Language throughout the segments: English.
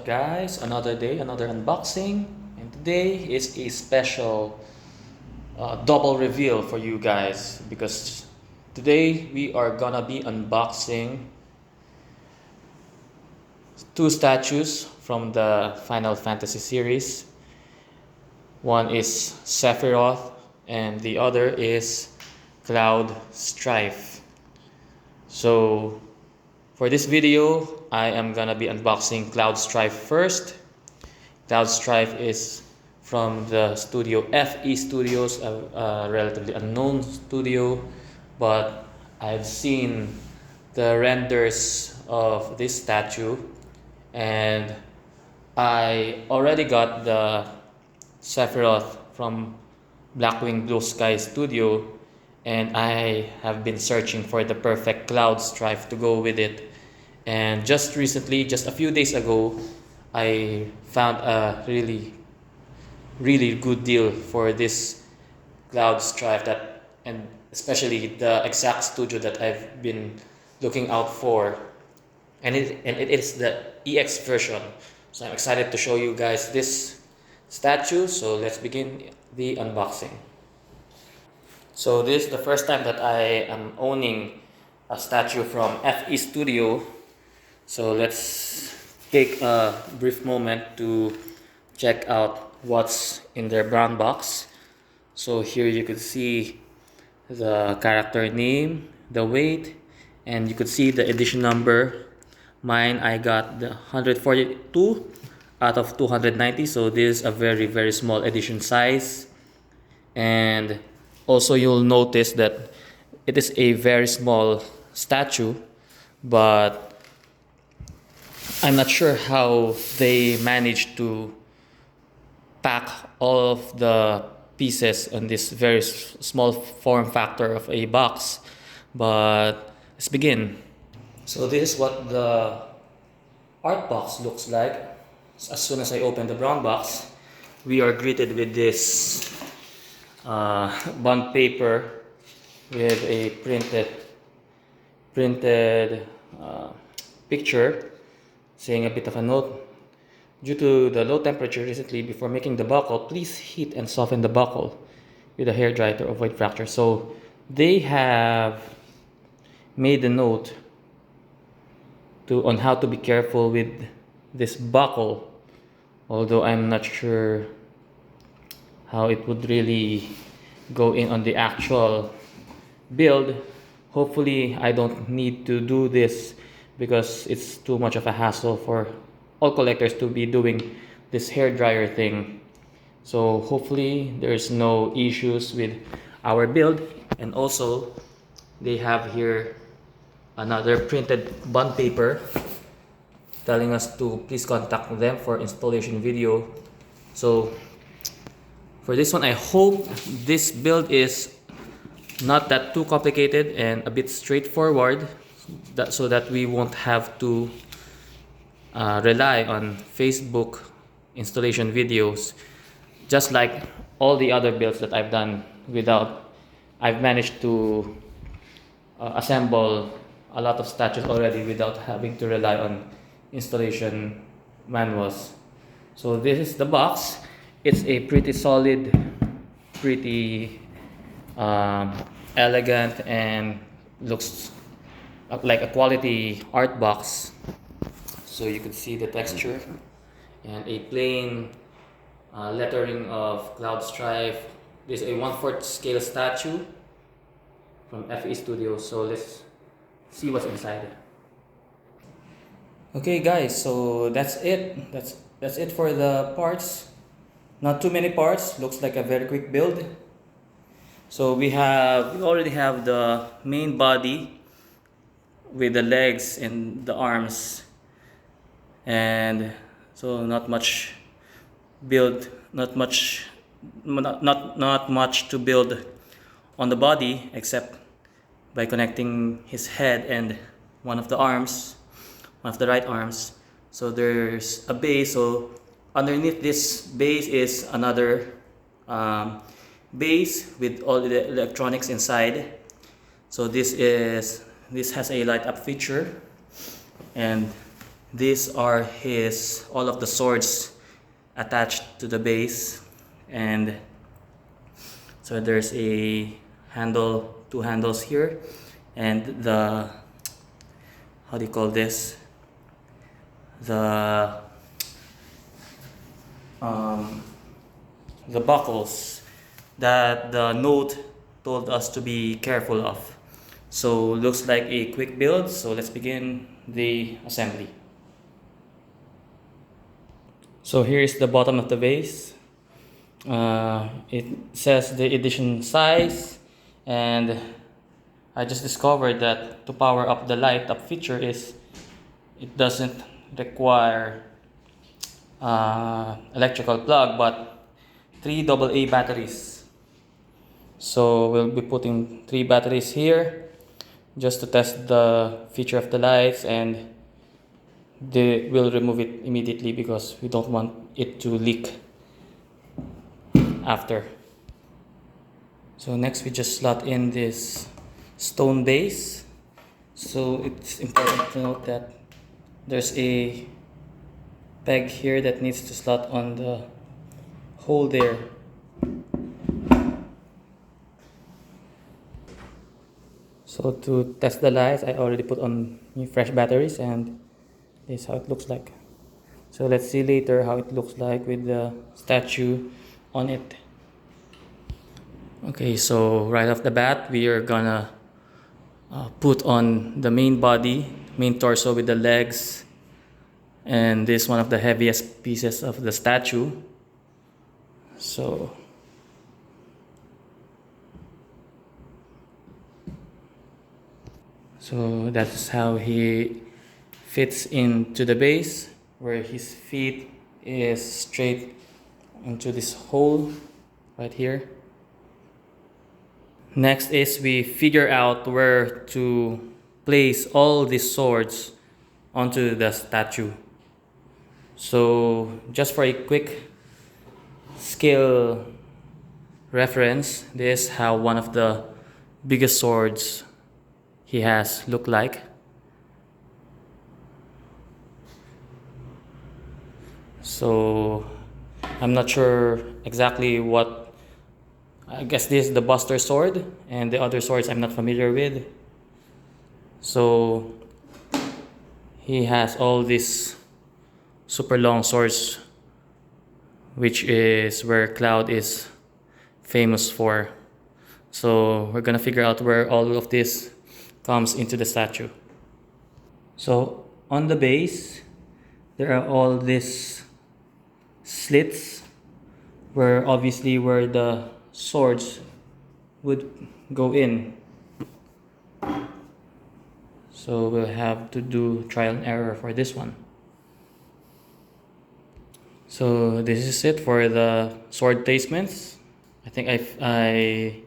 guys, another day, another unboxing, and today is a special double reveal for you guys because today we are gonna be unboxing two statues from the Final Fantasy series. One is Sephiroth and the other is Cloud Strife. So for this video, I am gonna be unboxing Cloud Strife first. Cloud Strife is from the studio FE Studios, a relatively unknown studio, but I've seen the renders of this statue and I already got the Sephiroth from Blackwing Blue Sky Studio, and I have been searching for the perfect Cloud Strife to go with it. And just recently, just a few days ago, I found a really good deal for this Cloud Strife, and especially the exact studio that I've been looking out for, and it is the EX version. So I'm excited to show you guys this statue. So let's begin the unboxing. So this is the first time that I am owning a statue from FE Studio. So let's take a brief moment to check out what's in their brown box. So here you could see the character name, the weight, and you could see the edition number. Mine, I got the 142 out of 290, so this is a very small edition size. And also you'll notice that it is a very small statue, but I'm not sure how they managed to pack all of the pieces on this very small form factor of a box, but let's begin. So this is what the art box looks like. As soon as I open the brown box, we are greeted with this bond paper with a printed picture saying a bit of a note. Due to the low temperature recently, before making the buckle, please heat and soften the buckle with a hairdryer to avoid fracture. So they have made a note on how to be careful with this buckle, although I'm not sure how it would really go in on the actual build. Hopefully I don't need to do this because it's too much of a hassle for all collectors to be doing this hair dryer thing. So hopefully there's no issues with our build. And also they have here another printed bond paper telling us to please contact them for installation video. So for this one, I hope this build is not that too complicated and a bit straightforward, so that we won't have to rely on Facebook installation videos, just like all the other builds that I've done I've managed to assemble a lot of statues already without having to rely on installation manuals. So this is the box. It's a pretty solid, pretty elegant, and looks like a quality art box. So you can see the texture and a plain lettering of Cloud Strife. This is a 1/4 scale statue from FE Studios. So let's see what's inside. Okay guys, so that's it. That's it for the parts. Not too many parts. Looks like a very quick build. So we already have the main body with the legs and the arms, and so not much to build on the body except by connecting his head and one of the right arms. So there's a base. So underneath this base is another base with all the electronics inside. So this has a light up feature, and These are all of the swords attached to the base, and so there's a handle, two handles here, and the, how do you call this, the um, the buckles that the note told us to be careful of. So looks like a quick build, so let's begin the assembly. So here is the bottom of the vase. It says the edition size, and I just discovered that to power up the light up feature it doesn't require electrical plug but 3 AA batteries. So we'll be putting 3 batteries here just to test the feature of the lights, and we'll remove it immediately because we don't want it to leak after. So next we just slot in this stone base. So it's important to note that there's a peg here that needs to slot on the hole there. So to test the lights, I already put on new fresh batteries, and this is how it looks like. So let's see later how it looks like with the statue on it. Okay, so right off the bat, we are gonna put on the main body, main torso with the legs, and this is one of the heaviest pieces of the statue. So that's how he fits into the base, where his feet is straight into this hole right here. Next is we figure out where to place all these swords onto the statue. So just for a quick scale reference, this is how one of the biggest swords he has look like. So I'm not sure exactly what, I guess this is the Buster sword, and the other swords I'm not familiar with. So he has all these super long swords, which is where Cloud is famous for. So we're gonna figure out where all of this comes into the statue. So on the base, there are all these slits where the swords would go in. So we'll have to do trial and error for this one. So this is it for the sword placements. I think I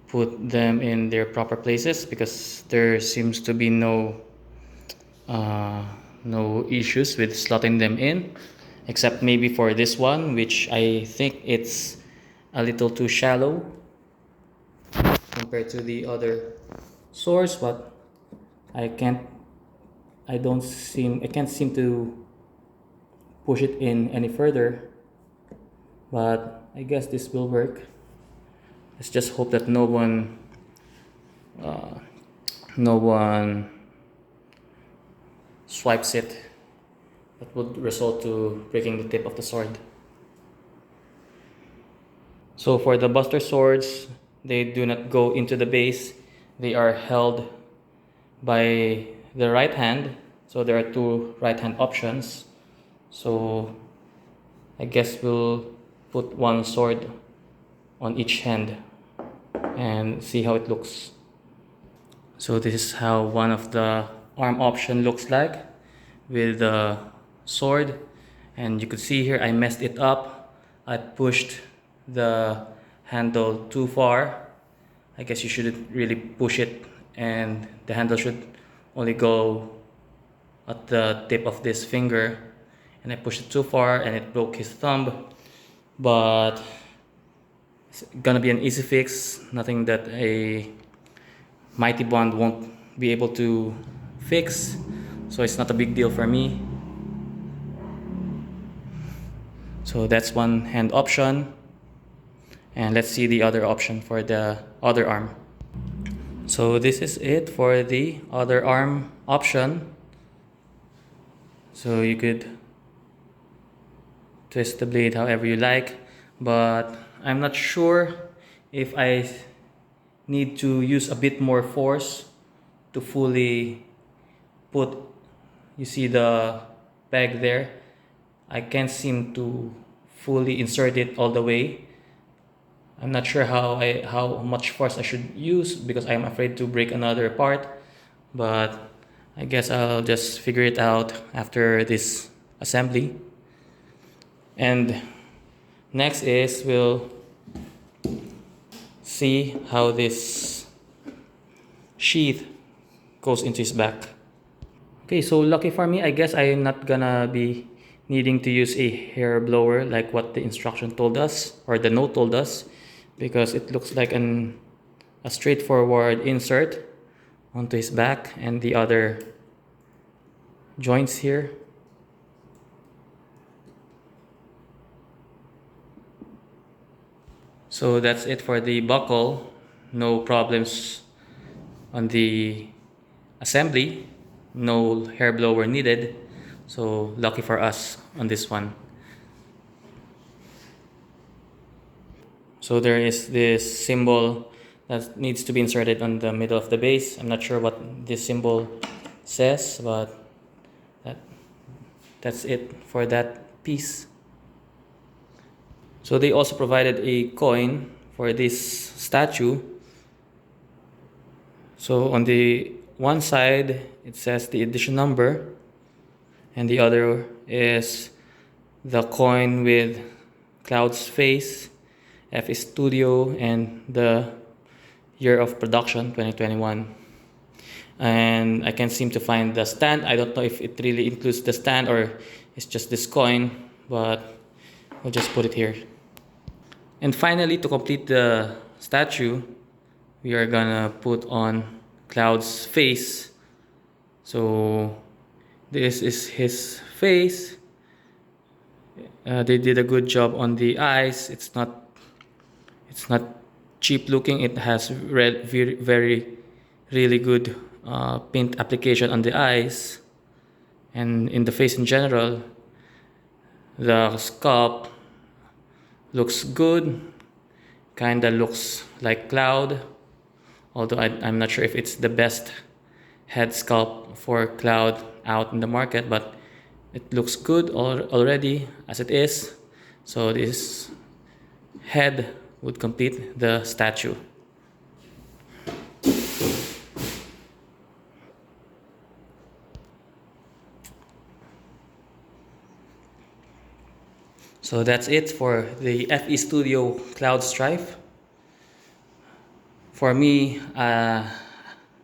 put them in their proper places because there seems to be no issues with slotting them in, except maybe for this one, which I think it's a little too shallow compared to the other swords, but I can't seem to push it in any further, but I guess this will work. Let's just hope that no one swipes it. That would result to breaking the tip of the sword. So for the Buster swords, they do not go into the base. They are held by the right hand. So there are 2 right hand options. So I guess we'll put 1 sword on each hand and see how it looks. So this is how one of the arm option looks like with the sword, and you could see here I messed it up. I pushed the handle too far. I guess you shouldn't really push it, and the handle should only go at the tip of this finger, and I pushed it too far and it broke his thumb. But it's gonna be an easy fix, nothing that a mighty bond won't be able to fix. so it's not a big deal for me. So that's one hand option, and let's see the other option for the other arm. So this is it for the other arm option. So you could twist the blade however you like, but I'm not sure if I need to use a bit more force to fully put, you see the peg there, I can't seem to fully insert it all the way. I'm not sure how much force I should use because I'm afraid to break another part, but I guess I'll just figure it out after this assembly. And next is we'll see how this sheath goes into his back. Okay, so lucky for me, I guess I'm not gonna be needing to use a hair blower like what the instruction told us or the note told us, because it looks like a straightforward insert onto his back and the other joints here. So that's it for the buckle. No problems on the assembly. No hair blower needed. So lucky for us on this one. So there is this symbol that needs to be inserted on the middle of the base. I'm not sure what this symbol says, but that's it for that piece. So they also provided a coin for this statue. So on the one side it says the edition number, and the other is the coin with Cloud's face, FE Studio, and the year of production 2021. And I can't seem to find the stand. I don't know if it really includes the stand or it's just this coin, but we'll just put it here. And finally, to complete the statue, we are gonna put on Cloud's face. So this is his face. They did a good job on the eyes. It's not cheap looking. It has very really good paint application on the eyes, and in the face in general. The sculpt looks good. Kinda looks like Cloud, although I'm not sure if it's the best head sculpt for Cloud out in the market, but it looks good already as it is. So this head would complete the statue. So that's it for the FE Studio Cloud Strife. For me,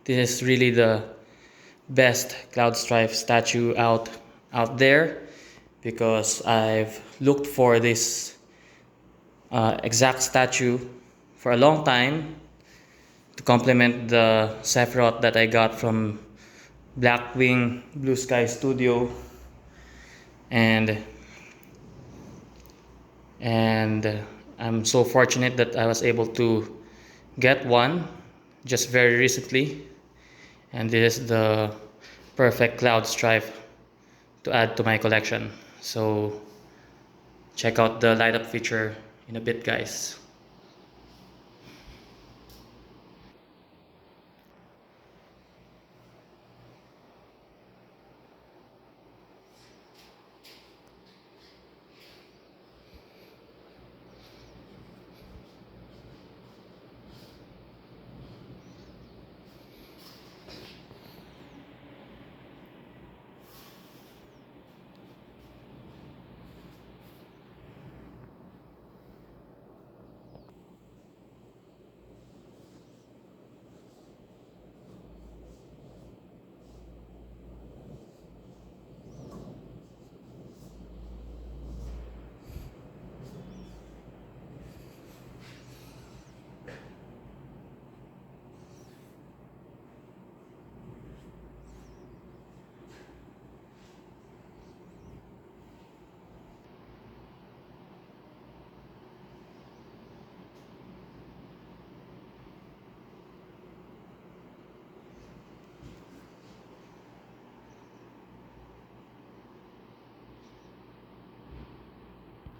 this is really the best Cloud Strife statue out there, because I've looked for this exact statue for a long time to complement the Sephiroth that I got from Blackwing Blue Sky Studio, and I'm so fortunate that I was able to get one just very recently, and this is the perfect Cloud Strife to add to my collection. So check out the light up feature in a bit, guys.